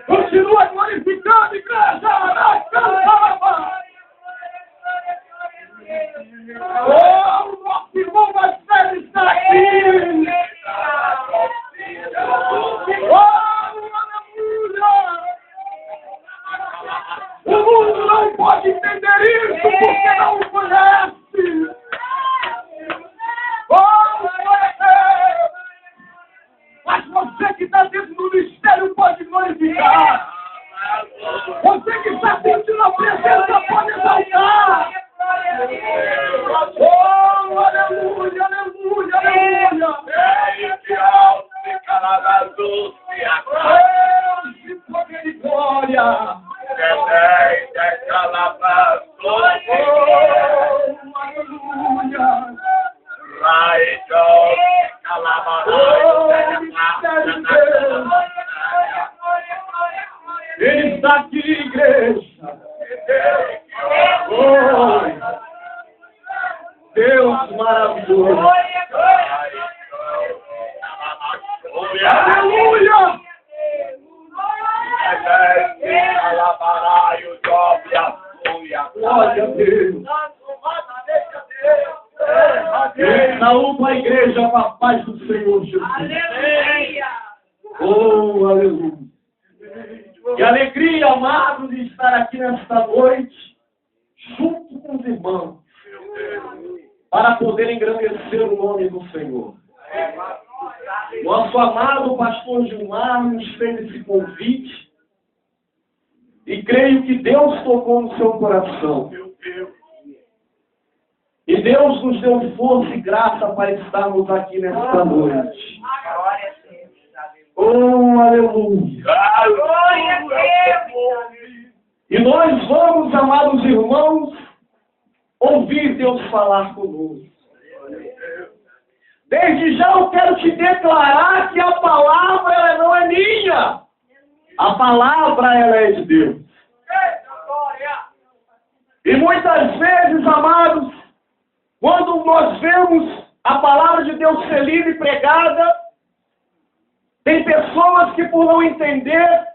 Continua glorificando, igreja! Oh, o nosso irmão mais velho está aqui! Oh, aleluia! O mundo não pode entender isso porque não o conhece! Oh, mas você que está dentro do mistério pode glorificar! Você que está sentindo a presença pode exaltar! Oh, aleluia, aleluia, aleluia! Deus de poder e glória! Oh, aleluia! Ele está aqui, igreja! Oh, Deus maravilhoso! Aleluia! Glória a Deus! Saúde a igreja com a paz do Senhor Jesus! Aleluia! Oh, aleluia! Que alegria, amado, de estar aqui nesta noite, junto com os irmãos, para poder engrandecer o nome do Senhor. Nosso amado pastor Gilmar nos fez esse convite e creio que Deus tocou no seu coração. E Deus nos deu força e graça para estarmos aqui nesta noite. Oh, aleluia! E nós vamos, amados irmãos, ouvir Deus falar conosco. Desde já eu quero te declarar que a palavra ela não é minha. A palavra ela é de Deus. E muitas vezes, amados, quando nós vemos a palavra de Deus ser lida e pregada, tem pessoas que por não entender,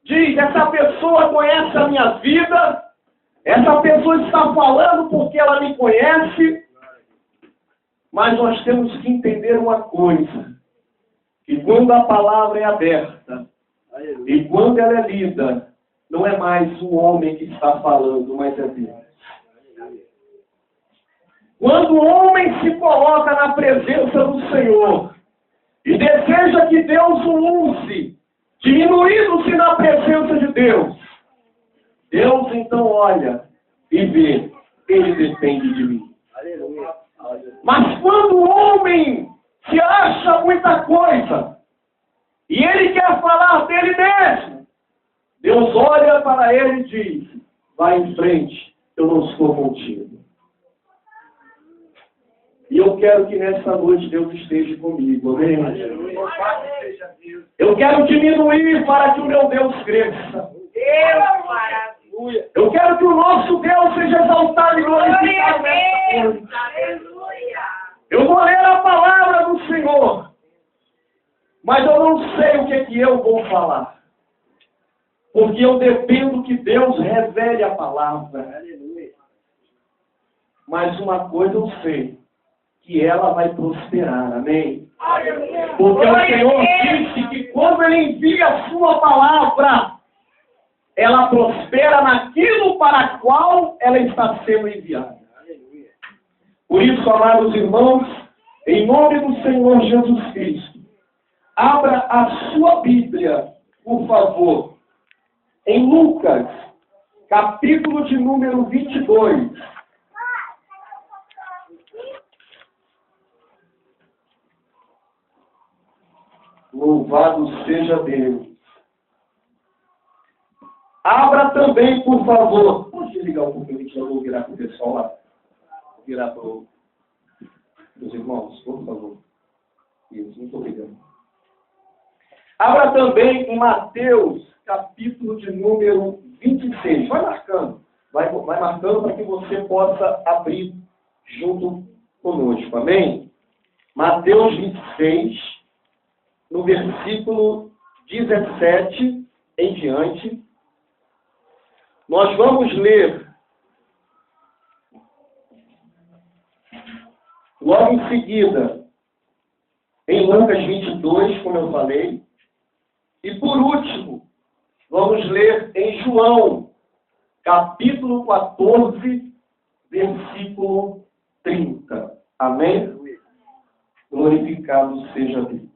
diz, essa pessoa conhece a minha vida, essa pessoa está falando porque ela me conhece, mas nós temos que entender uma coisa, que quando a palavra é aberta, e quando ela é lida, não é mais um homem que está falando, mas é Deus. Quando o homem se coloca na presença do Senhor e deseja que Deus o use, diminuindo-se na presença de Deus, Deus então olha e vê, ele depende de mim. Mas quando o homem se acha muita coisa e ele quer falar dele mesmo, Deus olha para ele e diz, vai em frente, eu não estou contigo. E eu quero que nessa noite Deus esteja comigo, amém? Eu quero diminuir para que o meu Deus cresça. Eu quero que o nosso Deus seja exaltado e glorificado nessa noite. Eu vou ler a palavra do Senhor, mas eu não sei o que eu vou falar. Porque eu dependo que Deus revele a palavra. Mas uma coisa eu sei, que ela vai prosperar, amém? Porque o Senhor disse que quando Ele envia a sua palavra, ela prospera naquilo para a qual ela está sendo enviada. Por isso, amados irmãos, em nome do Senhor Jesus Cristo, abra a sua Bíblia, por favor, em Lucas, capítulo de número 22. Louvado seja Deus. Abra também, por favor. Pode desligar um pouquinho, eu vou virar para o pessoal lá. Vou virar para os irmãos, por favor. Isso, muito obrigado. Abra também em Mateus, capítulo de número 26. Vai marcando. Vai marcando para que você possa abrir junto conosco. Amém? Mateus 26, no versículo 17 em diante. Nós vamos ler logo em seguida em Lucas 22, como eu falei. E por último, vamos ler em João, capítulo 14, versículo 30. Amém? Glorificado seja Deus.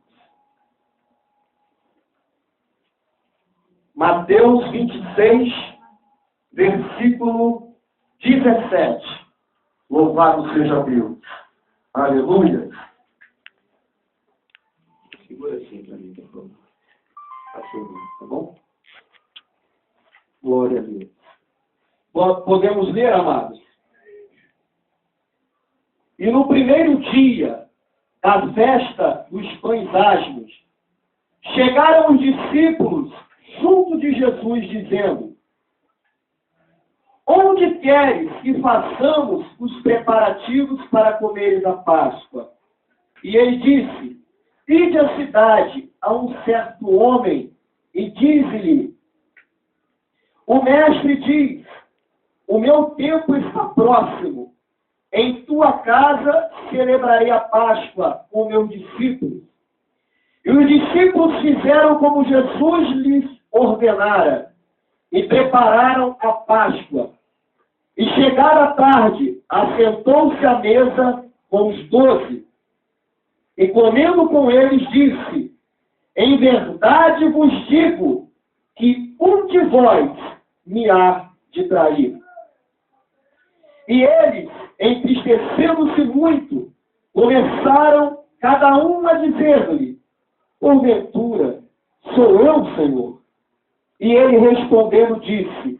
Mateus 26, versículo 17. Louvado seja Deus. Aleluia. Segura assim para mim, por favor. Tá bom? Glória a Deus. Podemos ler, amados? E no primeiro dia da festa dos pães asmos, chegaram os discípulos junto de Jesus, dizendo: onde queres que façamos os preparativos para comeres a Páscoa? E ele disse: ide à cidade a um certo homem e dize-lhe: o mestre diz, o meu tempo está próximo. Em tua casa celebrarei a Páscoa com meus discípulos. E os discípulos fizeram como Jesus lhes ordenara e prepararam a Páscoa. E chegada a tarde, assentou-se à mesa com os 12. E comendo com eles, disse: em verdade vos digo que um de vós me há de trair. E eles, entristecendo-se muito, começaram cada um a dizer-lhe: porventura, sou eu, Senhor? E ele respondendo disse: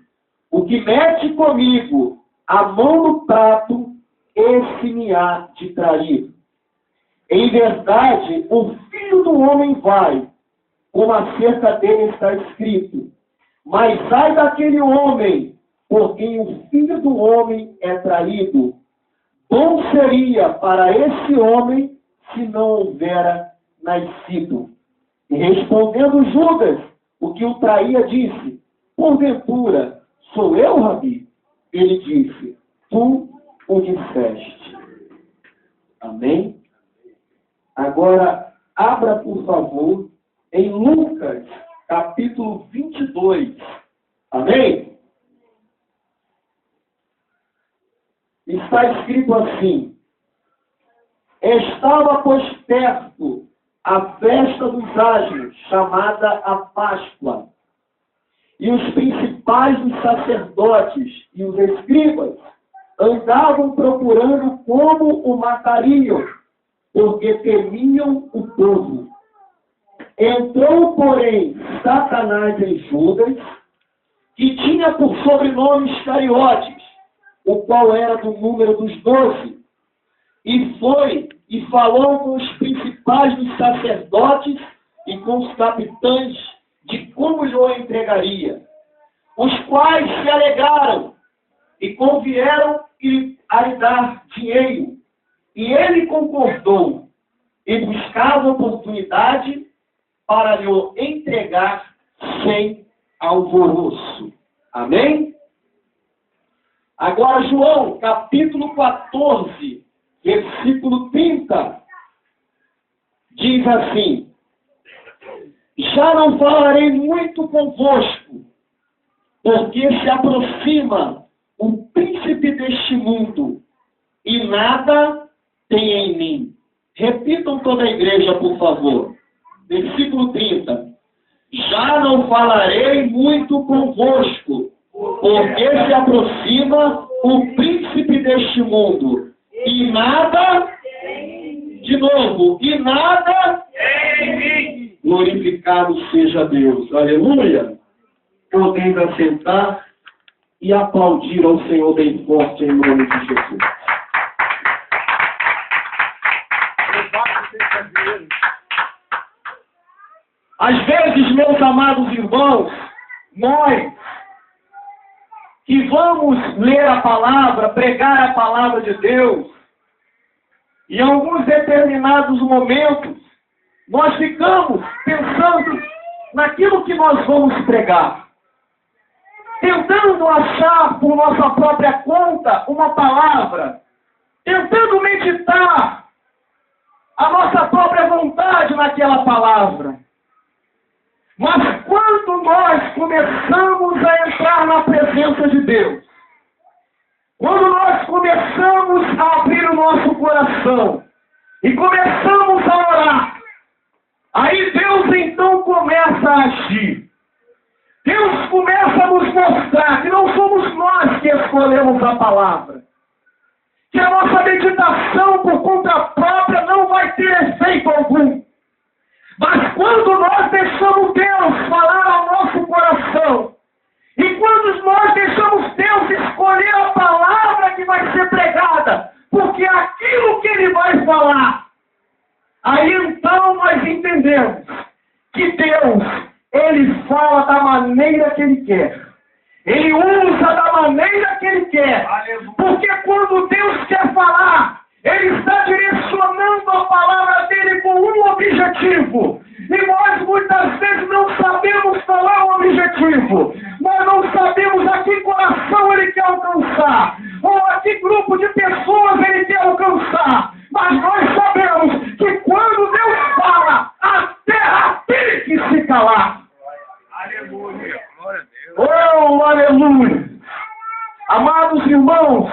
o que mete comigo a mão no prato, esse me há de trair. Em verdade, o Filho do Homem vai, como acerca dele está escrito. Mas ai daquele homem, por quem o Filho do Homem é traído. Bom seria para esse homem se não houvera nascido. E respondendo Judas, o que o traía, disse: porventura, sou eu, Rabi? Ele disse: tu o disseste. Amém? Agora, abra, por favor, em Lucas, capítulo 22. Amém? Está escrito assim: estava, pois, perto a festa dos asnos, chamada a Páscoa. E os principais dos sacerdotes e os escribas andavam procurando como o matariam, porque temiam o povo. Entrou, porém, Satanás em Judas, que tinha por sobrenome Iscariotes, o qual era do número dos 12, e foi e falou com os principais dos sacerdotes e com os capitães de como lhe o entregaria, os quais se alegaram e convieram a lhe dar dinheiro. E ele concordou e buscava oportunidade para lhe o entregar sem alvoroço. Amém? Agora, João, capítulo 14, versículo 30, diz assim: já não falarei muito convosco, porque se aproxima o príncipe deste mundo, e nada tem em mim. Repitam toda a igreja, por favor. Versículo 30. Já não falarei muito convosco, porque se aproxima o príncipe deste mundo, e nada, de novo, e nada em mim. Glorificado seja Deus. Aleluia. Podeis assentar e aplaudir ao Senhor bem forte em nome de Jesus. Às vezes, meus amados irmãos, nós que vamos ler a palavra, pregar a palavra de Deus, em alguns determinados momentos, nós ficamos pensando naquilo que nós vamos pregar, tentando achar por nossa própria conta uma palavra, tentando meditar a nossa própria vontade naquela palavra. Mas quando nós começamos a entrar na presença de Deus, quando nós começamos a abrir o nosso coração e começamos a orar, aí Deus então começa a agir. Deus começa a nos mostrar que não somos nós que escolhemos a palavra, que a nossa meditação por conta própria não vai ter efeito algum. Mas quando nós deixamos Deus falar ao nosso coração, e quando nós deixamos Deus escolher a palavra que vai ser pregada, porque é aquilo que Ele vai falar, aí então nós entendemos que Deus, Ele fala da maneira que Ele quer. Ele usa da maneira que Ele quer. Porque quando Deus quer falar, Ele está direcionando a palavra dEle com um objetivo. E nós muitas vezes não sabemos qual é o objetivo. Nós não sabemos a que coração Ele quer alcançar. Ou a que grupo de pessoas Ele quer alcançar. Mas nós sabemos que quando Deus fala, a terra tem que se calar. Aleluia. Glória a Deus. Oh, aleluia. Amados irmãos,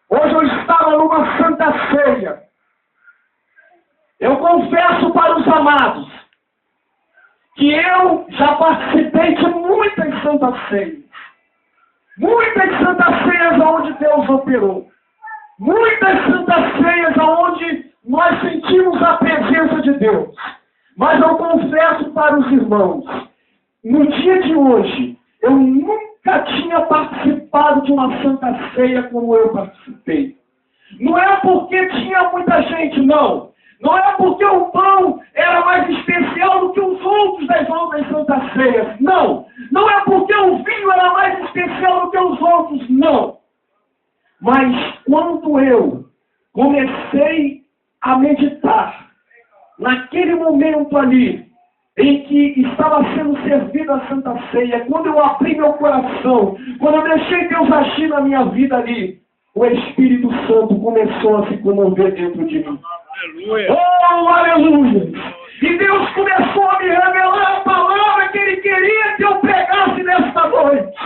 hoje eu estava numa santa ceia. Eu confesso para os amados que eu já participei de muitas santas ceias. Muitas santas ceias onde Deus operou. Muitas santas ceias onde nós sentimos a presença de Deus. Mas eu confesso para os irmãos, no dia de hoje, eu nunca tinha participado de uma santa ceia como eu participei. Não é porque tinha muita gente, não. Não é porque o pão era mais especial do que os outros das outras santas ceias. Não. Não é porque o vinho era mais especial do que os outros. Não. Mas quando eu comecei a meditar, naquele momento ali, em que estava sendo servida a Santa Ceia, quando eu abri meu coração, quando eu deixei Deus agir na minha vida ali, o Espírito Santo começou a se comover dentro de mim. Aleluia. Oh, aleluia! E Deus começou a me revelar a palavra que Ele queria que eu pregasse nesta noite.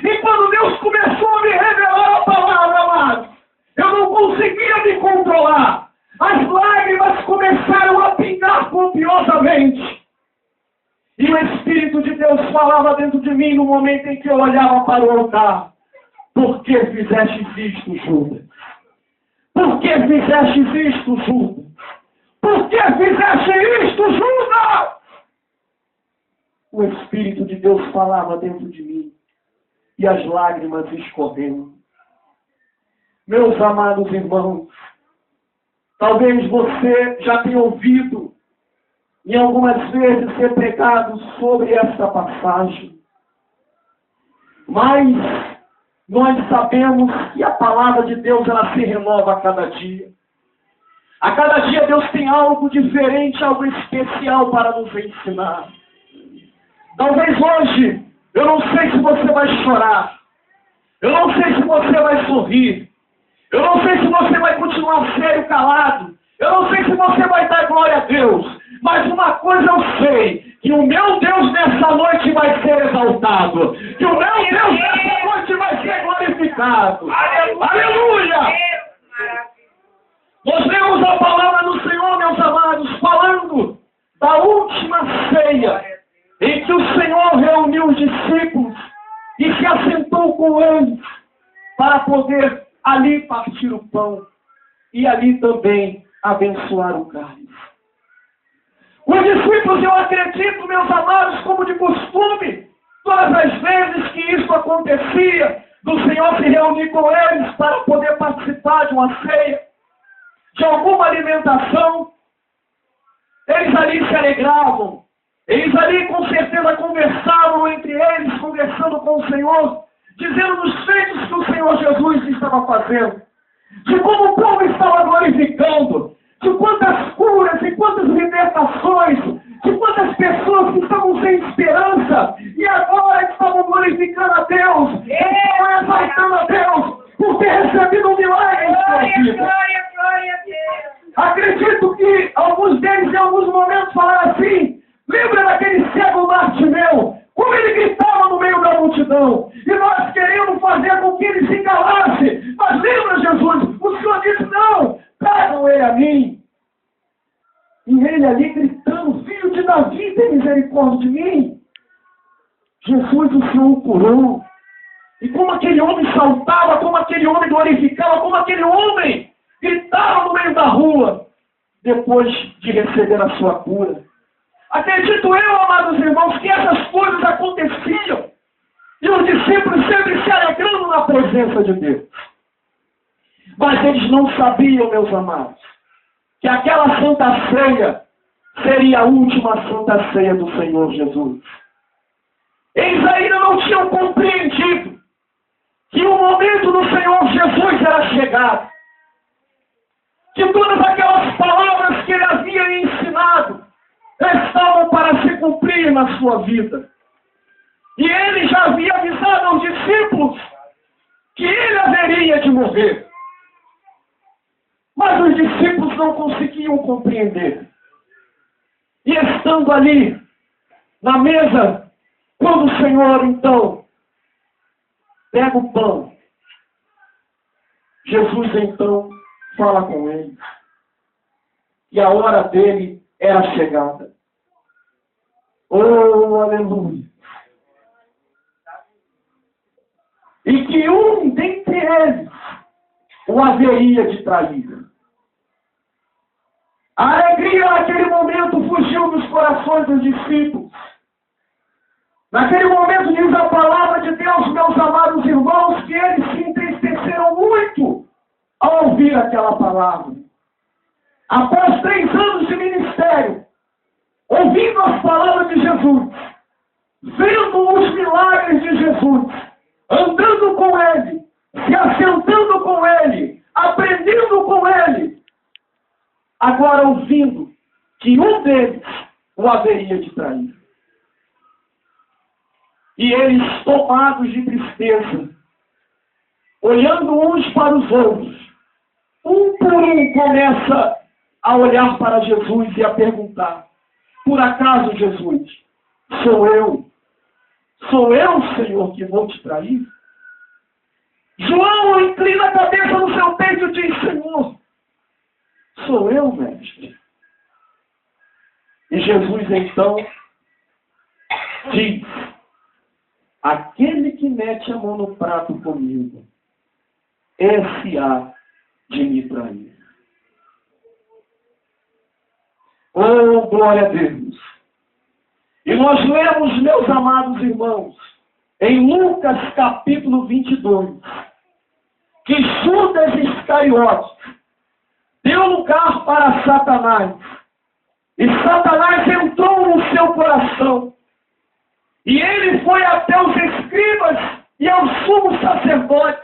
E quando Deus começou a me revelar a palavra, amado, eu não conseguia me controlar. As lágrimas começaram a pingar copiosamente. E o Espírito de Deus falava dentro de mim no momento em que eu olhava para o altar. Por que fizeste isto, Judas? Por que fizeste isto, Judas? Por que fizeste isto, Judas? O Espírito de Deus falava dentro de mim. E as lágrimas escorrendo. Meus amados irmãos, talvez você já tenha ouvido e algumas vezes ser pregado sobre esta passagem. Mas nós sabemos que a palavra de Deus ela se renova a cada dia. A cada dia Deus tem algo diferente, algo especial para nos ensinar. Talvez hoje, eu não sei se você vai chorar. Eu não sei se você vai sorrir. Eu não sei se você vai continuar sério, calado. Eu não sei se você vai dar glória a Deus. Mas uma coisa eu sei, que o meu Deus nessa noite vai ser exaltado. Que o meu Deus nessa noite vai ser glorificado. Aleluia! Nós lemos a palavra do Senhor, meus amados, falando da última ceia, em que o Senhor reuniu os discípulos e se assentou com eles para poder ali partir o pão e ali também abençoar o cálice. Os discípulos, eu acredito, meus amados, como de costume, todas as vezes que isso acontecia, do Senhor se reunir com eles para poder participar de uma ceia, de alguma alimentação, eles ali se alegravam, eles ali com certeza conversavam entre eles, conversando com o Senhor, dizendo dos feitos que o Senhor Jesus estava fazendo, de como o povo estava glorificando, de quantas curas, de quantas libertações, de quantas pessoas que estavam sem esperança e agora estavam glorificando a Deus, estavam exaltando a Deus por ter recebido um milagre em sua vida. Glória a Deus. Acredito que alguns deles em alguns momentos falaram assim, lembra daquele cego Bartimeu, como ele gritava no meio da multidão, e nós queremos fazer com que ele se calasse, mas lembra, Jesus, o Senhor disse, não, tragam ele a mim. E ele ali gritando, filho de Davi, tem misericórdia de mim. Jesus, o Senhor o curou. E como aquele homem saltava, como aquele homem glorificava, como aquele homem gritava no meio da rua, depois de receber a sua cura. Acredito eu, amados irmãos, que essas coisas aconteciam. E os discípulos sempre se alegrando na presença de Deus. Mas eles não sabiam, meus amados, que aquela Santa Ceia seria a última Santa Ceia do Senhor Jesus. Eles ainda não tinham compreendido que o momento do Senhor Jesus era chegado. Que todas aquelas palavras que ele havia ensinado estavam para se cumprir na sua vida. E ele já havia avisado aos discípulos que ele haveria de morrer. Mas os discípulos não conseguiam compreender. E estando ali, na mesa, quando o Senhor, então, pega o pão, Jesus, então, fala com ele. E a hora dele era chegada. Oh, aleluia! E que um dentre eles o haveria de trair. A alegria naquele momento fugiu dos corações dos discípulos. Naquele momento diz a palavra de Deus, meus amados irmãos, que eles se entristeceram muito ao ouvir aquela palavra. após 3 anos de ministério, ouvindo as palavras de Jesus, vendo os milagres de Jesus, andando com Ele, se assentando com Ele, aprendendo com Ele, agora ouvindo que um deles o haveria de trair. E eles, tomados de tristeza, olhando uns para os outros, um por um começa a olhar para Jesus e a perguntar: por acaso, Jesus, sou eu, Senhor, que vou te trair? João inclina a cabeça no seu peito e diz: Senhor, sou eu, mestre. E Jesus então diz: aquele que mete a mão no prato comigo, esse há de me trair. Oh, glória a Deus! E nós lemos, meus amados irmãos, em Lucas capítulo 22, que Judas Iscariotes deu lugar para Satanás. E Satanás entrou no seu coração. E ele foi até os escribas e aos sumos sacerdotes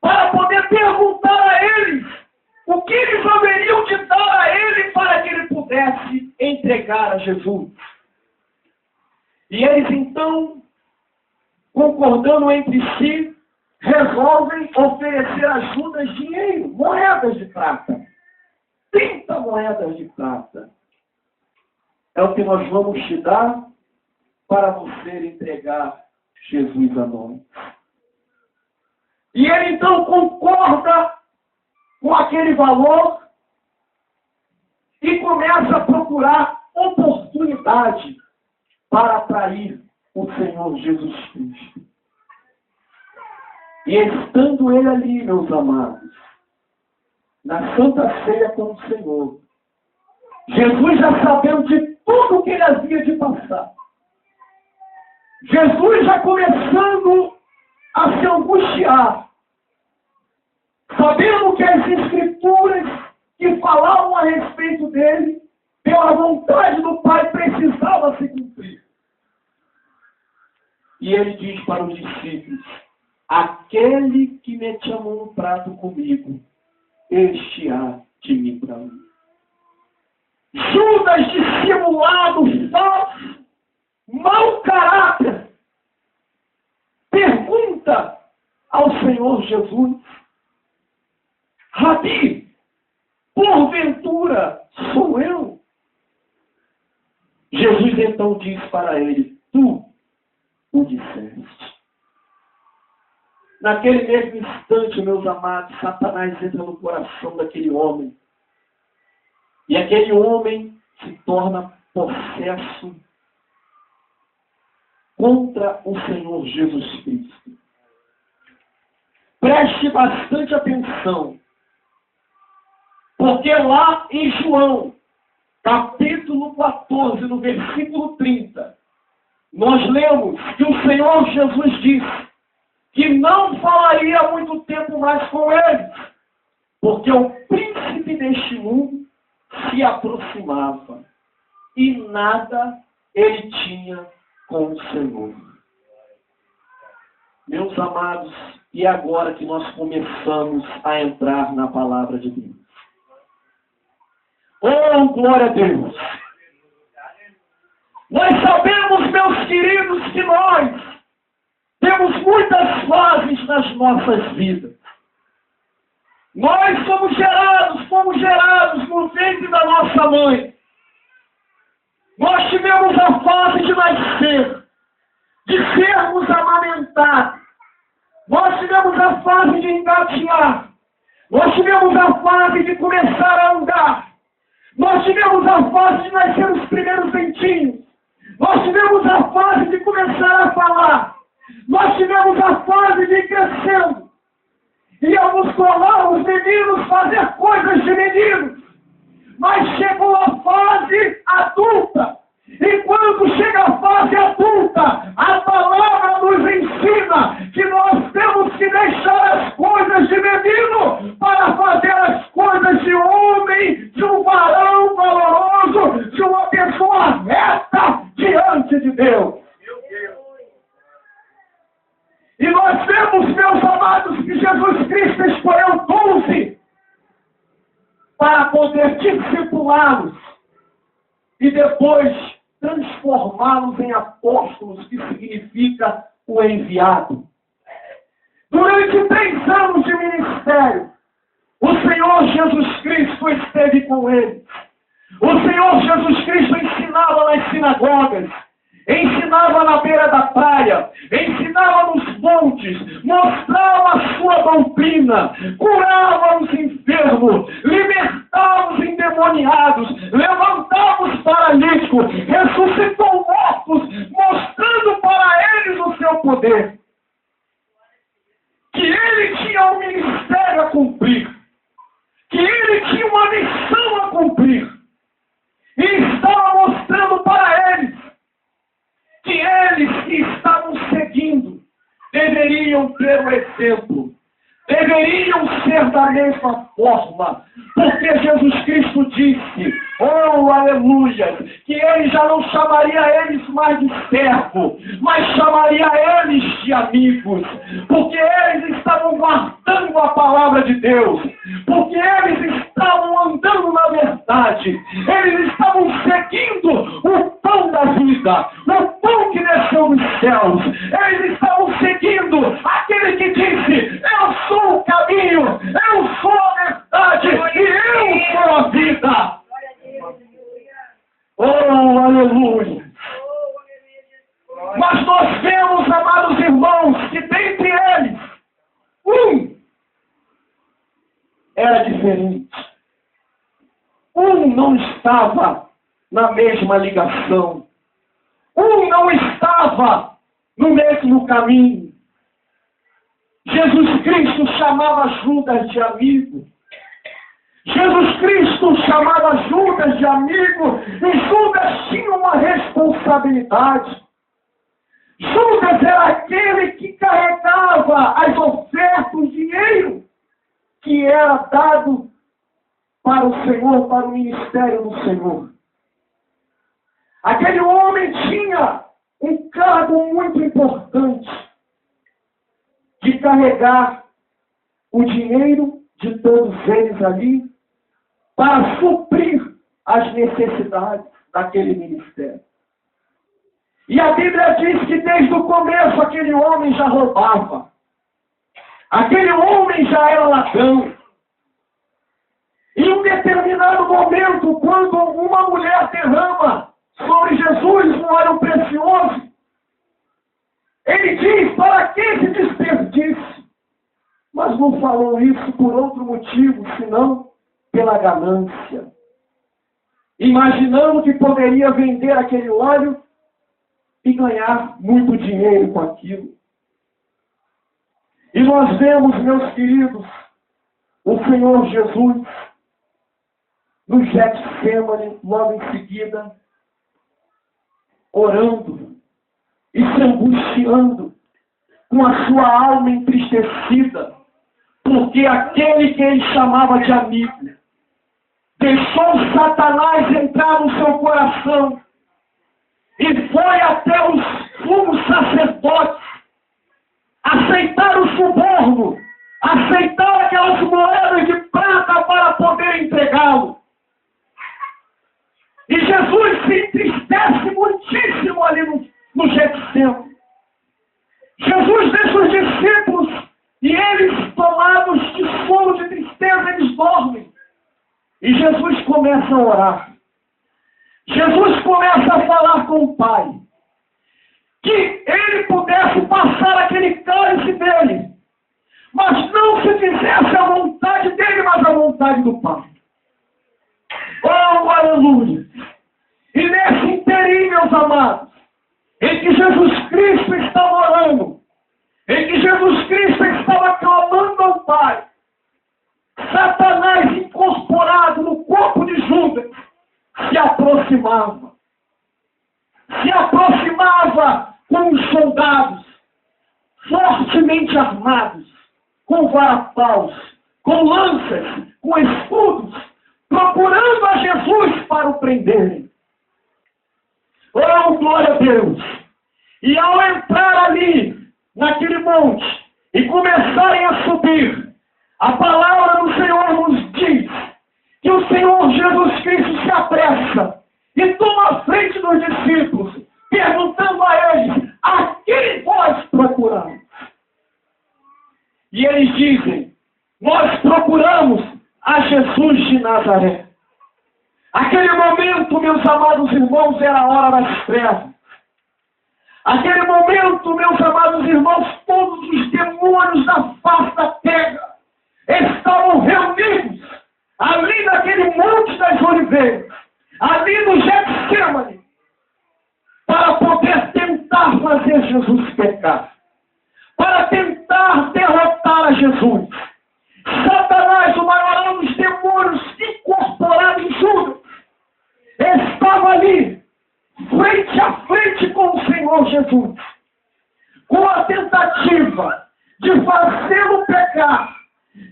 para poder perguntar a eles o que eles haveriam de dar a ele para que ele pudesse entregar a Jesus. E eles então, concordando entre si, resolvem oferecer a Judas dinheiro, moedas de prata. 30 moedas de prata. É o que nós vamos te dar para você entregar Jesus a nós. E ele então concorda com aquele valor e começa a procurar oportunidade para atrair o Senhor Jesus Cristo. E estando ele ali, meus amados, na Santa Ceia com o Senhor, Jesus já sabendo de tudo o que ele havia de passar, Jesus já começando a se angustiar, sabendo que as Escrituras que falavam a respeito dele, pela vontade do Pai, precisava se cumprir. E ele diz para os discípulos: aquele que mete a mão no prato comigo, este há de me trair. Judas, dissimulado, falso, mau caráter, pergunta ao Senhor Jesus: Rabi, porventura sou eu? Jesus então diz para ele: tu o disseste. Naquele mesmo instante, meus amados, Satanás entra no coração daquele homem. E aquele homem se torna possesso contra o Senhor Jesus Cristo. Preste bastante atenção, porque lá em João, capítulo 14, no versículo 30, nós lemos que o Senhor Jesus disse que não falaria muito tempo mais com eles, porque o príncipe deste mundo se aproximava e nada ele tinha com o Senhor. Meus amados, e agora que nós começamos a entrar na palavra de Deus. Oh, glória a Deus! Nós sabemos, meus queridos, que nós temos muitas fases nas nossas vidas. Nós fomos gerados no ventre da nossa mãe. Nós tivemos a fase de nascer, de sermos amamentados. Nós tivemos a fase de engatinhar. Nós tivemos a fase de começar a andar. Nós tivemos a fase de nascer os primeiros dentinhos. Nós tivemos a fase de começar a falar. Nós tivemos a fase de ir crescendo. Íamos colar os meninos, fazer coisas de meninos. Mas chegou a fase adulta. E quando chega a fase adulta, a palavra nos ensina que nós temos que deixar as coisas de menino para fazer as coisas de homem, Cristo escolheu 12 para poder discipulá-los e depois transformá-los em apóstolos, que significa o enviado. Durante 3 anos de ministério, o Senhor Jesus Cristo esteve com eles. O Senhor Jesus Cristo ensinava nas sinagogas, ensinava na beira da praia, ensinava nos montes, mostrava a sua doutrina, curava os enfermos, libertava os endemoniados, levantava os paralíticos, ressuscitou mortos, mostrando para eles o seu poder. Que ele tinha um ministério a cumprir, que ele tinha uma missão a cumprir, e estava mostrando para eles que eles que estavam seguindo deveriam ter o exemplo, deveriam ser da mesma forma, porque Jesus Cristo disse, oh aleluia, que ele já não chamaria eles mais de servo, mas chamaria eles de amigos, porque eles estavam guardando a palavra de Deus, porque eles estavam andando na verdade, eles estavam seguindo o pão da vida, o pão que desceu dos céus, eles estavam seguindo aquele que disse, eu sou o caminho, eu sou a verdade e eu sou a vida. Oh, aleluia! Mas nós vemos, amados irmãos, que dentre eles, um era diferente. Um não estava na mesma ligação. Um não estava no mesmo caminho. Jesus Cristo chamava Judas de amigo. Jesus Cristo chamava Judas de amigo, e Judas tinha uma responsabilidade. Judas era aquele que carregava as ofertas, o dinheiro que era dado para o Senhor, para o ministério do Senhor. Aquele homem tinha um cargo muito importante de carregar o dinheiro de todos eles ali para suprir as necessidades daquele ministério. E a Bíblia diz que desde o começo aquele homem já roubava. Aquele homem já era ladrão. Em um determinado momento, quando uma mulher derrama sobre Jesus um óleo precioso, ele diz, para que esse desperdício? Mas não falou isso por outro motivo, senão pela ganância. Imaginando que poderia vender aquele óleo e ganhar muito dinheiro com aquilo. E nós vemos, meus queridos, o Senhor Jesus no Getsemane, logo em seguida, orando e se angustiando, com a sua alma entristecida, porque aquele que ele chamava de amigo deixou Satanás entrar no seu coração e foi até os sumos sacerdotes aceitar o suborno, aceitar aquelas moedas de prata para poder entregá-lo. E Jesus se entristece muitíssimo ali no Getsemane. Jesus deixa os discípulos e eles, tomados de sono, de tristeza, eles dormem. E Jesus começa a orar. Jesus começa a falar com o Pai. Que ele pudesse passar aquele cálice dele. Mas não se fizesse a vontade dele, mas a vontade do Pai. Oh, aleluia! E nesse interim, meus amados, em que Jesus Cristo estava orando, em que Jesus Cristo estava clamando ao Pai, Satanás, incorporado no corpo de Judas, se aproximava. Se aproximava com os soldados, fortemente armados, com varapaus, com lanças, com escudos, procurando a Jesus para o prenderem. Oh, glória a Deus! E ao entrar ali, naquele monte, e começarem a subir, A palavra do Senhor nos diz que o Senhor Jesus Cristo se apressa e toma a frente dos discípulos, perguntando a eles: a quem vós procurais? E eles dizem: nós procuramos a Jesus de Nazaré. Aquele momento, meus amados irmãos, era a hora das trevas. Aquele momento, meus amados irmãos, todos os demônios da face da terra estavam reunidos ali naquele Monte das Oliveiras, ali no Getsêmani, para poder tentar fazer Jesus pecar, para tentar derrotar a Jesus. Satanás, o maior dos demônios incorporado em Judas, estava ali, frente a frente com o Senhor Jesus, com a tentativa de fazê-lo pecar,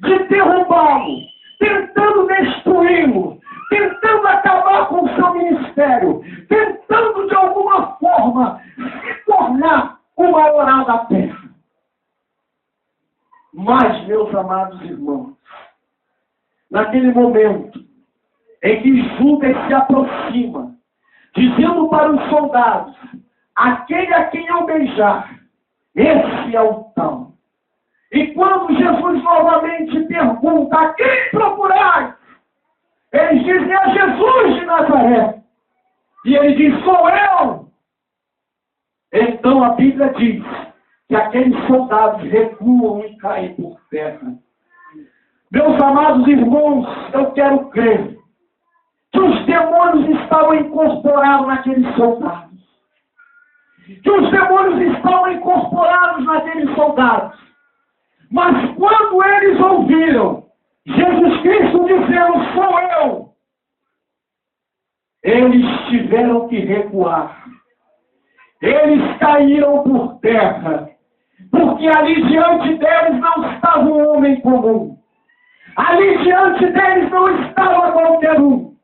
de derrubá-lo, tentando destruí-lo, tentando acabar com o seu ministério, tentando de alguma forma se tornar o maioral da terra. Mas, meus amados irmãos, naquele momento em que Judas se aproxima, dizendo para os soldados: aquele a quem eu beijar, esse é o tal. E quando Jesus novamente pergunta: a quem procurais? Eles dizem: a Jesus de Nazaré. E ele diz: sou eu. Então a Bíblia diz que aqueles soldados recuam e caem por terra. Meus amados irmãos, eu quero crer que os demônios estavam incorporados naqueles soldados. Que os demônios estavam incorporados naqueles soldados. Mas quando eles ouviram Jesus Cristo dizendo: sou eu, eles tiveram que recuar. Eles caíram por terra, porque ali diante deles não estava um homem comum. Ali diante deles não estava qualquer um.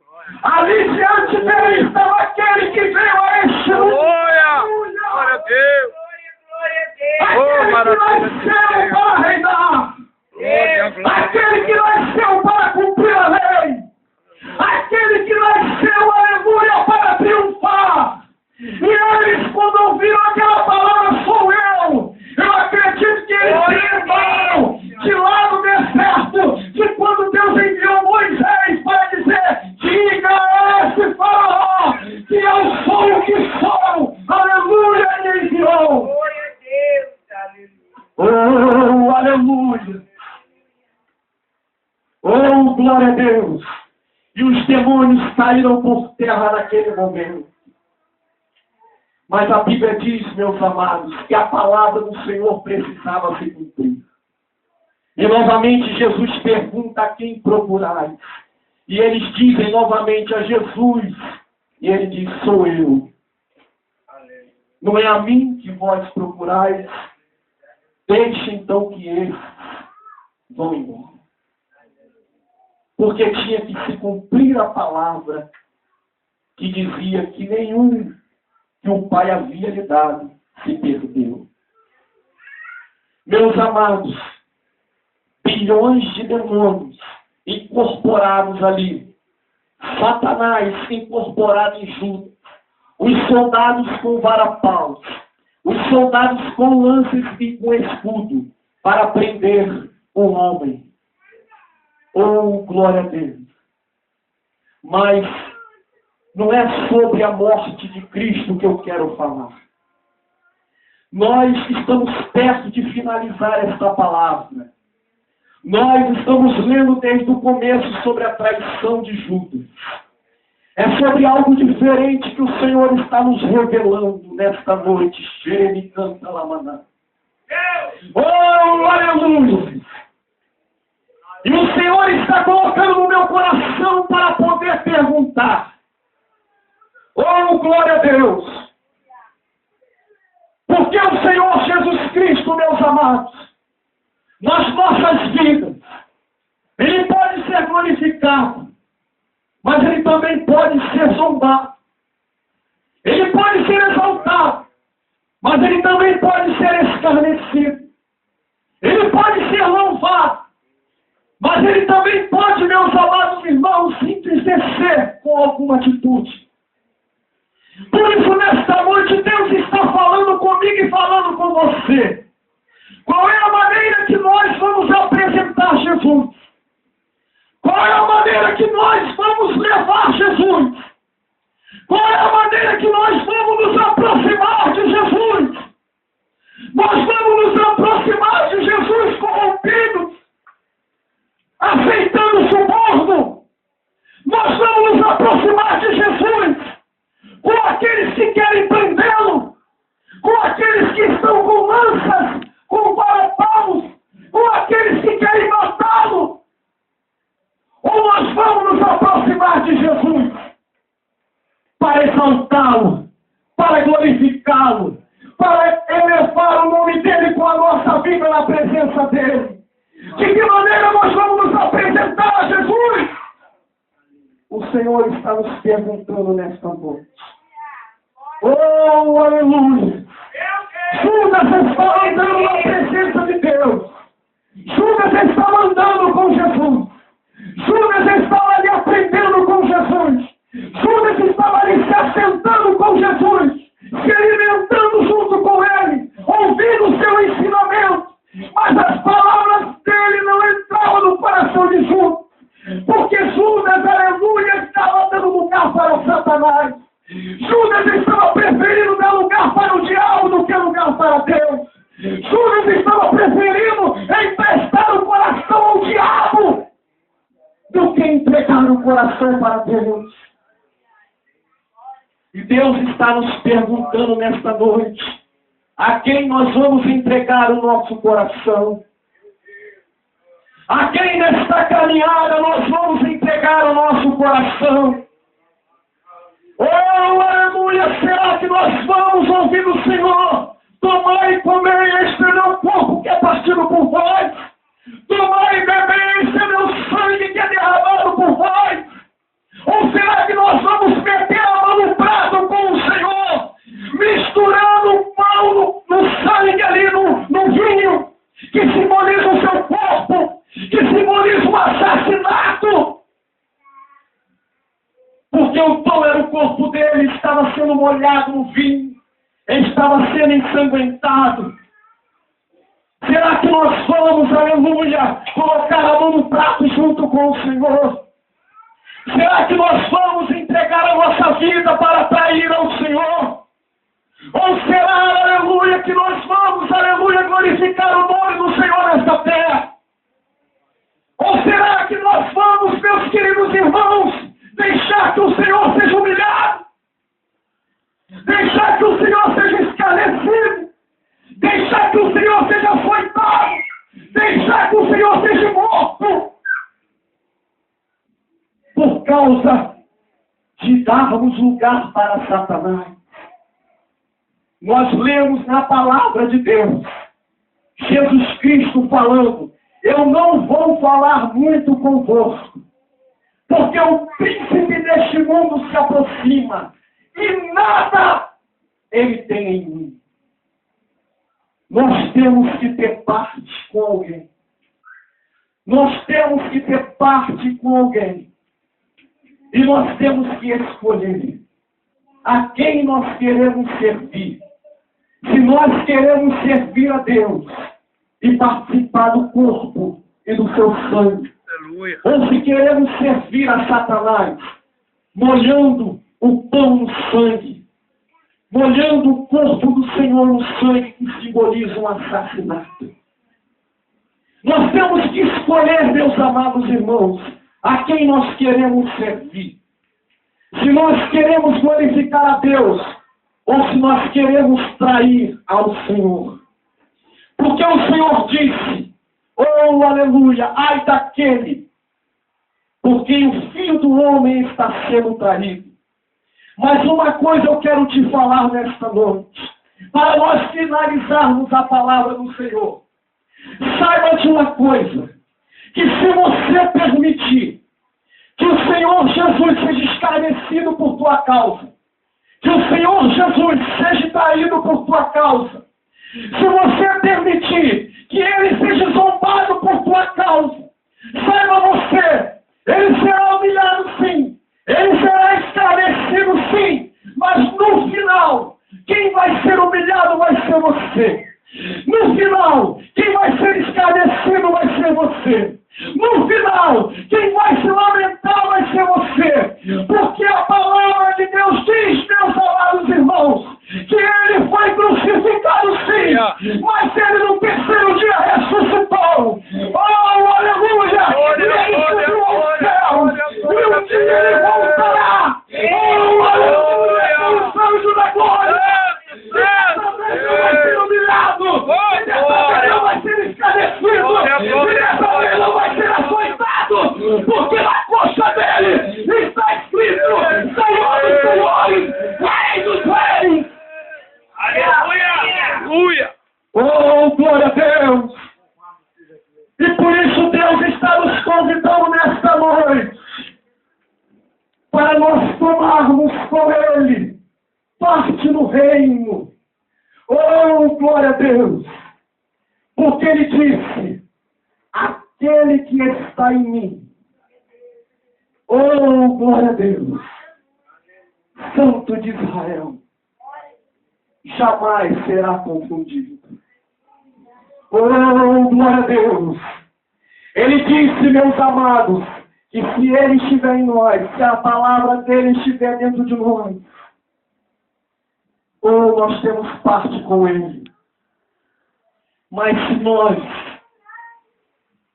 Ali diante deles estava aquele que veio a este mundo. Glória a Deus! Aquele que nasceu para reinar. Aquele que nasceu para cumprir a lei. Aquele que nasceu, aleluia, para triunfar. E eles, quando ouviram aquela palavra: sou eu acredito que eles se lembraram de lá no deserto, de quando Deus enviou Moisés para dizer: diga a esse faraó que eu sou o que sou. Aleluia, ele enviou. Glória a Deus, aleluia. Oh, aleluia. Oh, glória a Deus. E os demônios caíram por terra naquele momento. Mas a Bíblia diz, meus amados, que a palavra do Senhor precisava se cumprir. E novamente Jesus pergunta: a quem procurais? E eles dizem novamente: a Jesus. E ele diz: sou eu. Não é a mim que vós procurais? Deixe então que eles vão embora. Porque tinha que se cumprir a palavra que dizia que nenhum que o Pai havia lhe dado se perdeu. Meus amados, bilhões de demônios incorporados ali, Satanás incorporado em Judas, os soldados com vara-paus, os soldados com lanças e com escudo, para prender o homem. Oh, glória a Deus! Mas não é sobre a morte de Cristo que eu quero falar. Nós estamos perto de finalizar esta palavra. Nós estamos lendo desde o começo sobre a traição de Judas. É sobre algo diferente que o Senhor está nos revelando nesta noite. Xereme canta lamaná. Oh, aleluia! E o Senhor está colocando no meu coração para poder perguntar: oh, glória a Deus! Porque o Senhor Jesus Cristo, meus amados, nas nossas vidas, Ele pode ser glorificado, mas Ele também pode ser zombado. Ele pode ser exaltado, mas Ele também pode ser escarnecido. Ele pode ser louvado, Mas ele também pode, meus amados irmãos, se entristecer com alguma atitude. Por isso, nesta noite, Deus está falando comigo e falando com você. Qual é a maneira que nós vamos apresentar Jesus? Qual é a maneira que nós vamos levar Jesus? Qual é a maneira que nós vamos nos aproximar de Jesus? Nós vamos nos aproximar de Jesus corrompidos, aceitando suborno. Nós vamos nos aproximar de Jesus com aqueles que querem prendê-lo, com aqueles que estão com lanças, com varapaus, com aqueles que querem matá-lo. Ou nós vamos nos aproximar de Jesus para exaltá-lo, para glorificá-lo, para elevar o nome dele com a nossa vida na presença dele. De que maneira nós vamos nos apresentar a Jesus? O Senhor está nos perguntando nesta noite. Oh, aleluia! Judas está andando na presença de Deus. Judas está andando com Jesus. Judas estava ali aprendendo com Jesus. Judas estava ali se assentando com Jesus, se alimentando junto com ele, ouvindo o seu ensinamento. Mas as palavras dele não entravam no coração de Judas, porque Judas, aleluia, estava dando lugar para Satanás. Judas estava preferindo dar lugar para o diabo do que lugar para Deus. Judas estava preferindo emprestar o coração ao diabo do que entregar o coração para Deus. E Deus está nos perguntando nesta noite, a quem nós vamos entregar o nosso coração? A quem nesta caminhada nós vamos entregar o nosso coração? Oh, aleluia! Será que nós vamos ouvir do Senhor? Tomai e comei, este é meu corpo que é partido por vós. Tomai e bebei, este é meu sangue que é derramado por vós. Ou será que nós vamos meter a mão no prato com o Senhor, misturando o pão no sangue ali, no vinho, que simboliza o seu corpo, que simboliza o assassinato? Porque o pão era o corpo dele, estava sendo molhado no vinho, estava sendo ensanguentado. Será que nós vamos, aleluia, colocar a mão no prato junto com o Senhor? Será que nós vamos entregar a nossa vida para trair ao Senhor? Ou será, aleluia, que nós vamos, aleluia, glorificar o nome do Senhor nesta terra? Ou será que nós vamos, meus queridos irmãos, deixar que o Senhor seja humilhado? Deixar que o Senhor seja escarnecido? Deixar que o Senhor seja açoitado? Deixar que o Senhor seja morto? Por causa de darmos lugar para Satanás. Nós lemos na palavra de Deus, Jesus Cristo falando, eu não vou falar muito convosco, porque o príncipe deste mundo se aproxima, e nada ele tem em mim. Nós temos que ter parte com alguém. Nós temos que ter parte com alguém. E nós temos que escolher a quem nós queremos servir. Se nós queremos servir a Deus e participar do corpo e do seu sangue. Aleluia. Ou se queremos servir a Satanás, molhando o pão no sangue, molhando o corpo do Senhor no sangue, que simboliza um assassinato. Nós temos que escolher, meus amados irmãos, a quem nós queremos servir. Se nós queremos glorificar a Deus, ou se nós queremos trair ao Senhor. Porque o Senhor disse, oh aleluia, ai daquele, porque o Filho do Homem está sendo traído. Mas uma coisa eu quero te falar nesta noite, para nós finalizarmos a palavra do Senhor. Saiba de uma coisa, que se você permitir que o Senhor Jesus seja escarnecido por tua causa, que o Senhor Jesus seja traído por tua causa, se você permitir que Ele seja zombado por tua causa, Saiba você, ele será humilhado sim, ele será esclarecido sim, mas no final, quem vai ser humilhado vai ser você. No final, quem vai ser esclarecido vai ser você. No final, quem vai se lamentar vai ser você. Porque a palavra de Deus diz, meus amados irmãos, que ele foi crucificado sim, mas ele no terceiro dia ressuscitou. Oh, aleluia! E ele subiu ao céu. E um dia ele voltará. Oh, aleluia! O sangue da glória. Vai ser humilhado. E dessa vez não vai ser esclarecido. E dessa vez não vai ser açoitado. Porque na coxa dele está escrito: Senhor dos Senhores, Rei dos Reis. Aleluia! Oh, glória a Deus! E por isso Deus está nos convidando nesta noite para nós tomarmos com Ele parte no reino. Oh, glória a Deus! Porque Ele disse: aquele que está em mim. Oh, glória a Deus! Santo de Israel, jamais será confundido. Oh, glória a Deus! Ele disse, meus amados, que se Ele estiver em nós, se a palavra dEle estiver dentro de nós, oh, nós temos parte com Ele. Mas se nós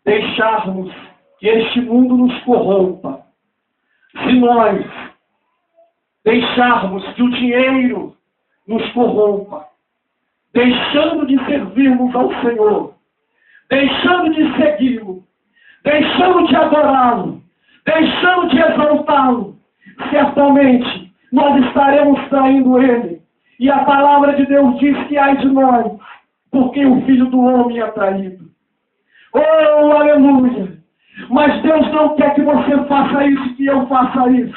deixarmos que este mundo nos corrompa, se nós deixarmos que o dinheiro nos corrompa, deixando de servirmos ao Senhor, deixando de segui-lo, deixando de adorá-lo, deixando de exaltá-lo, certamente nós estaremos traindo Ele. E a palavra de Deus diz que ai de nós, porque o Filho do Homem é traído. Oh, aleluia! Mas Deus não quer que você faça isso, que eu faça isso.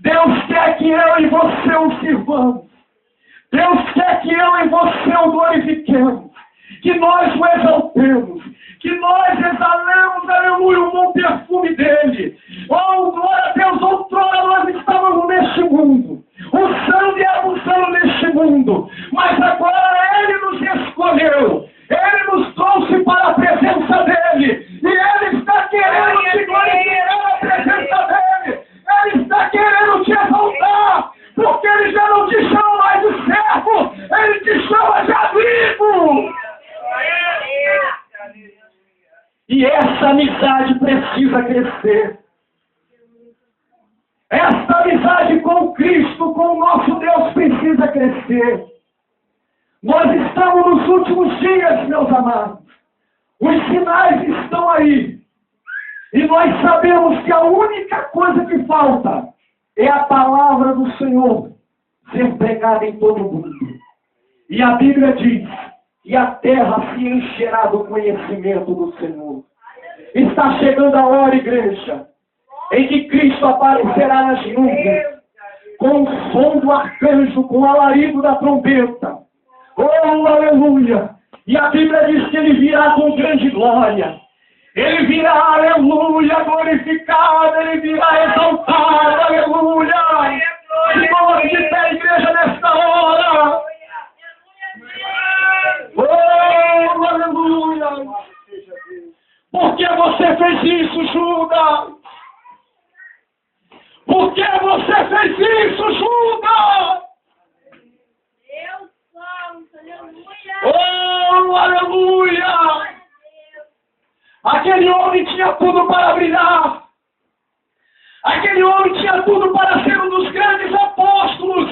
Deus quer que eu e você o sirvamos. Deus quer que eu e você o glorifiquemos, que nós o exaltemos, que nós exalemos, aleluia, o bom perfume dele. Oh, glória a Deus, outrora nós estávamos neste mundo, o sangue é abusando neste mundo, mas agora ele nos escolheu, ele nos trouxe para a presença dele, e ele está querendo te glorificar na presença dele, ele está querendo te exaltar, porque ele já não te chama mais de servo, ele te chama de amigo. E essa amizade precisa crescer. Essa amizade com Cristo, com o nosso Deus, precisa crescer. Nós estamos nos últimos dias, meus amados. Os sinais estão aí. E nós sabemos que a única coisa que falta é a palavra do Senhor ser pregada em todo o mundo. E a Bíblia diz: e a terra se encherá do conhecimento do Senhor. Está chegando a hora, igreja, em que Cristo aparecerá nas nuvens, com o som do arcanjo, com o alarido da trombeta. Oh, aleluia! E a Bíblia diz que ele virá com grande glória. Ele virá, aleluia, glorificado, ele virá exaltado, aleluia. Se coloque de pé, igreja, nesta hora. Oh, aleluia. Por que você fez isso, Judas? Por que você fez isso, Judas? Deus santo, aleluia. Oh, aleluia. Aquele homem tinha tudo para brilhar. Aquele homem tinha tudo para ser um dos grandes apóstolos.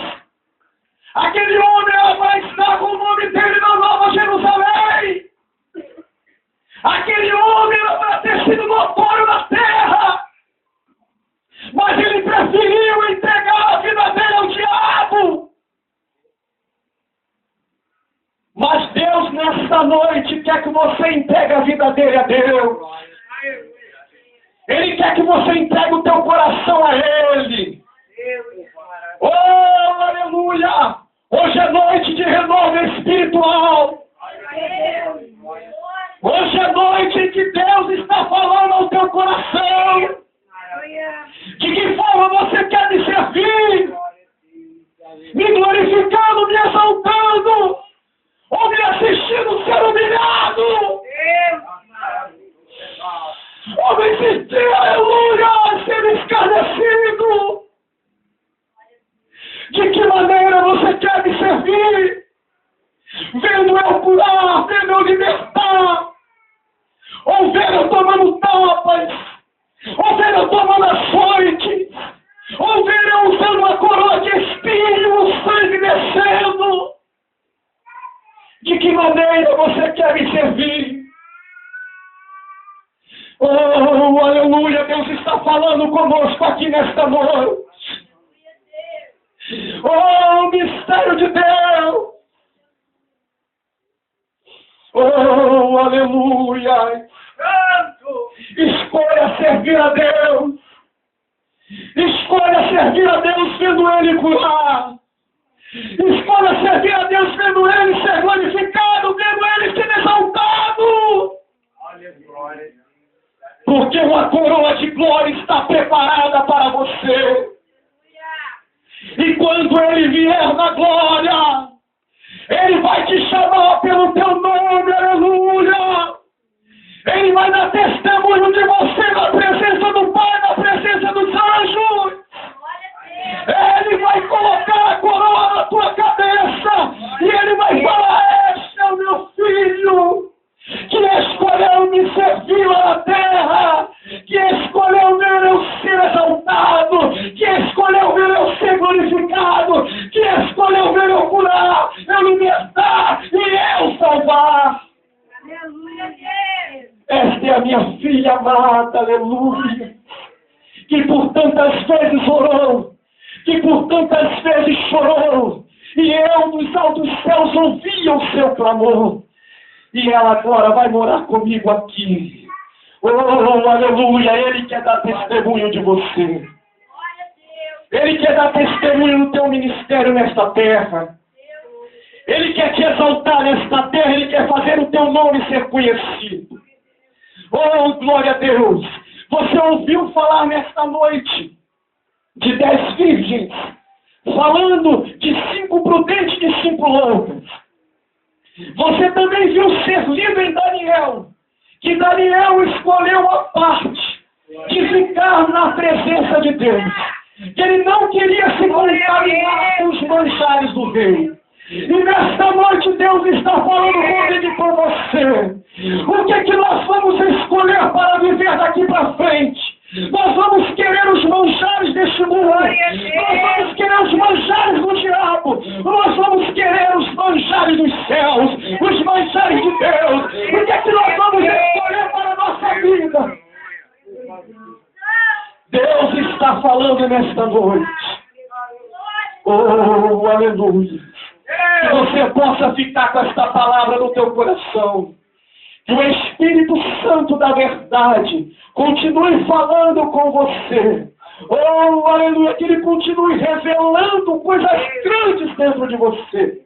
Aquele homem vai estar com o nome dele na Nova Jerusalém. Aquele homem era para ter sido notório na terra. Mas ele preferiu entregar a vida dele ao diabo. Mas Deus, nesta noite, quer que você entregue a vida dele a Deus. Ele quer que você entregue o teu coração a Ele. Oh, aleluia! Hoje é noite de renovo espiritual. Hoje é noite em que Deus está falando ao me servir, vendo eu curar, vendo eu libertar, ou vendo eu tomando tapas, ou vendo eu tomando açoite, ou vendo eu usando uma coroa de espinho, o sangue descendo. De que maneira você quer me servir? Oh, aleluia, Deus está falando conosco aqui nesta noite. Oh, mistério de Deus. Oh, aleluia. Escolha servir a Deus. Escolha servir a Deus vendo Ele curar. Escolha servir a Deus vendo Ele ser glorificado, vendo Ele ser exaltado. Porque uma coroa de glória está preparada para você. E quando Ele vier na glória, Ele vai te chamar pelo teu nome, aleluia. Ele vai dar testemunho de você na presença do Pai, na presença dos anjos. Ele vai colocar a coroa na tua cabeça e Ele vai falar: este é o meu filho, que escolheu me servir lá na terra, que escolheu ver eu ser exaltado, que escolheu ver eu ser glorificado, que escolheu ver eu curar, eu libertar e eu salvar. Esta é a minha filha amada, aleluia, que por tantas vezes orou, que por tantas vezes chorou, e eu dos altos céus ouvia o seu clamor. E ela agora vai morar comigo aqui. Oh, aleluia, Ele quer dar testemunho de você. Ele quer dar testemunho no teu ministério nesta terra. Ele quer te exaltar nesta terra, Ele quer fazer o teu nome ser conhecido. Oh, glória a Deus! Você ouviu falar nesta noite de 10 virgens, falando de 5 prudentes e 5 loucas. Você também viu ser lido em Daniel, que Daniel escolheu a parte de ficar na presença de Deus, que ele não queria se contaminar com os manchares do rei. E nesta noite Deus está falando comigo e com você. O que é que nós vamos escolher para viver daqui para frente? Nós vamos querer os manchares deste mundo. Nós vamos querer os manchares do diabo. Nós vamos querer os manchares dos céus. Os manchares de Deus. O que é que nós vamos escolher para a nossa vida? Deus está falando nesta noite. Oh, aleluia. Que você possa ficar com esta palavra no teu coração. Que o Espírito Santo da verdade continue falando com você. Oh, aleluia, que Ele continue revelando coisas grandes dentro de você.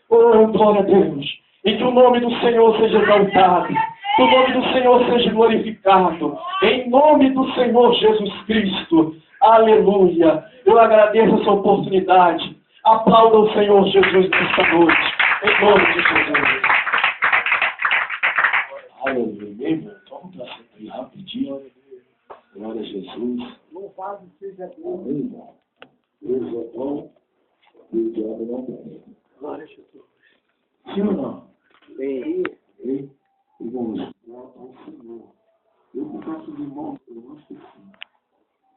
Oh, glória a Deus. E que o nome do Senhor seja exaltado. Que o nome do Senhor seja glorificado. Em nome do Senhor Jesus Cristo. Aleluia. Eu agradeço essa oportunidade. Aplauda o Senhor Jesus nesta noite. Em nome de Jesus. Aleluia, meu irmão. Vamos para sempre rapidinho. Glória a Jesus. Louvado seja Deus. Amém, irmão. Deus é bom e o diabo não tem. Glória a Jesus. Sim ou não? Bem. E vamos glória ao Senhor. Eu confesso de irmão, eu acho que sim.